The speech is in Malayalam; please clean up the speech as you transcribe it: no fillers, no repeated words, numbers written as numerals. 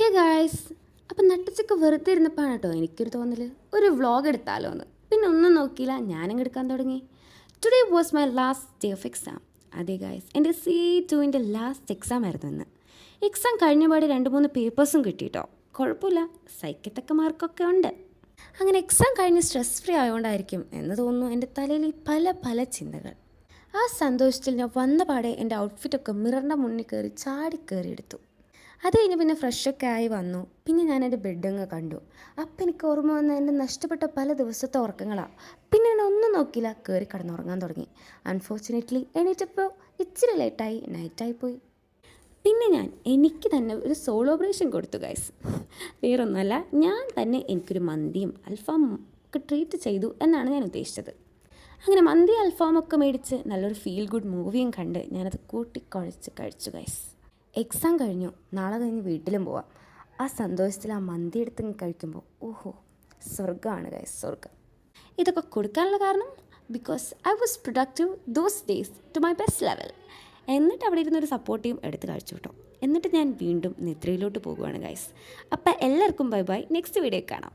ഹേ ഗായ്സ്, അപ്പം നട്ടിച്ചൊക്കെ വെറുതെ ഇരുന്നപ്പോഴാണ് കേട്ടോ എനിക്കൊരു തോന്നൽ ഒരു വ്ളോഗ് എടുത്താലോ എന്ന്. പിന്നെ ഒന്നും നോക്കിയില്ല, ഞാനങ്ങ് എടുക്കാൻ തുടങ്ങി. Today was my last day of exam. അതെ ഗായ്സ്, എൻ്റെ C2-ൻ്റെ ലാസ്റ്റ് എക്സാം ആയിരുന്നു ഇന്ന്. എക്സാം കഴിഞ്ഞപാട് 2-3 പേപ്പേഴ്സും കിട്ടിയിട്ടോ. കുഴപ്പമില്ല, സഹിക്കത്തക്ക മാർക്കൊക്കെ ഉണ്ട്. അങ്ങനെ എക്സാം കഴിഞ്ഞ് സ്ട്രെസ് ഫ്രീ ആയതുകൊണ്ടായിരിക്കും എന്ന് തോന്നുന്നു എൻ്റെ തലയിൽ പല പല ചിന്തകൾ. ആ സന്തോഷത്തിൽ ഞാൻ വന്ന പാടെ എൻ്റെ ഔട്ട്ഫിറ്റൊക്കെ മിററിൻ്റെ മുന്നിൽ കയറി ചാടിക്കയറിയെടുത്തു. അത് കഴിഞ്ഞ് പിന്നെ ഫ്രഷൊക്കെ ആയി വന്നു. പിന്നെ ഞാൻ എൻ്റെ ബെഡങ്ങ് കണ്ടു. അപ്പം എനിക്ക് ഓർമ്മ വന്ന എൻ്റെ നഷ്ടപ്പെട്ട പല ദിവസത്തെ ഉറക്കങ്ങളാണ്. പിന്നെ ഞാൻ ഒന്നും നോക്കിയില്ല, കയറി കിടന്നുറങ്ങാൻ തുടങ്ങി. അൺഫോർച്ചുനേറ്റ്ലി എണീറ്റപ്പോൾ ഇച്ചിരി ലേറ്റായി, നൈറ്റായിപ്പോയി. പിന്നെ ഞാൻ എനിക്ക് തന്നെ ഒരു സോളോ ഓപ്പറേഷൻ കൊടുത്തു ഗൈസ്. വേറൊന്നുമല്ല, ഞാൻ തന്നെ എനിക്കൊരു മന്തിയും അൽഫാമും ഒക്കെ ട്രീറ്റ് ചെയ്തു എന്നാണ് ഞാൻ ഉദ്ദേശിച്ചത്. അങ്ങനെ മന്തി അൽഫാമൊക്കെ മേടിച്ച് നല്ലൊരു ഫീൽ ഗുഡ് മൂവിയും കണ്ട് ഞാനത് കൂട്ടിക്കുഴച്ച് കഴിച്ചു ഗൈസ്. എക്സാം കഴിഞ്ഞു, നാളെ കഴിഞ്ഞ് വീട്ടിലും പോവാം. ആ സന്തോഷത്തിൽ ആ മന്തി എടുത്ത് കഴിക്കുമ്പോൾ ഓഹോ, സ്വർഗ്ഗമാണ് ഗൈസ്, സ്വർഗ്ഗം. ഇതൊക്കെ കൊടുക്കാനുള്ള കാരണം because I was productive those days to my best level. എന്നിട്ട് അവിടെ ഇരുന്നൊരു സപ്പോർട്ടീവും എടുത്ത് കഴിച്ചു കേട്ടോ. എന്നിട്ട് ഞാൻ വീണ്ടും നിദ്രയിലോട്ട് പോകുവാണ് ഗൈസ്. അപ്പം എല്ലാവർക്കും ബൈ ബൈ, നെക്സ്റ്റ് വീഡിയോ കാണാം.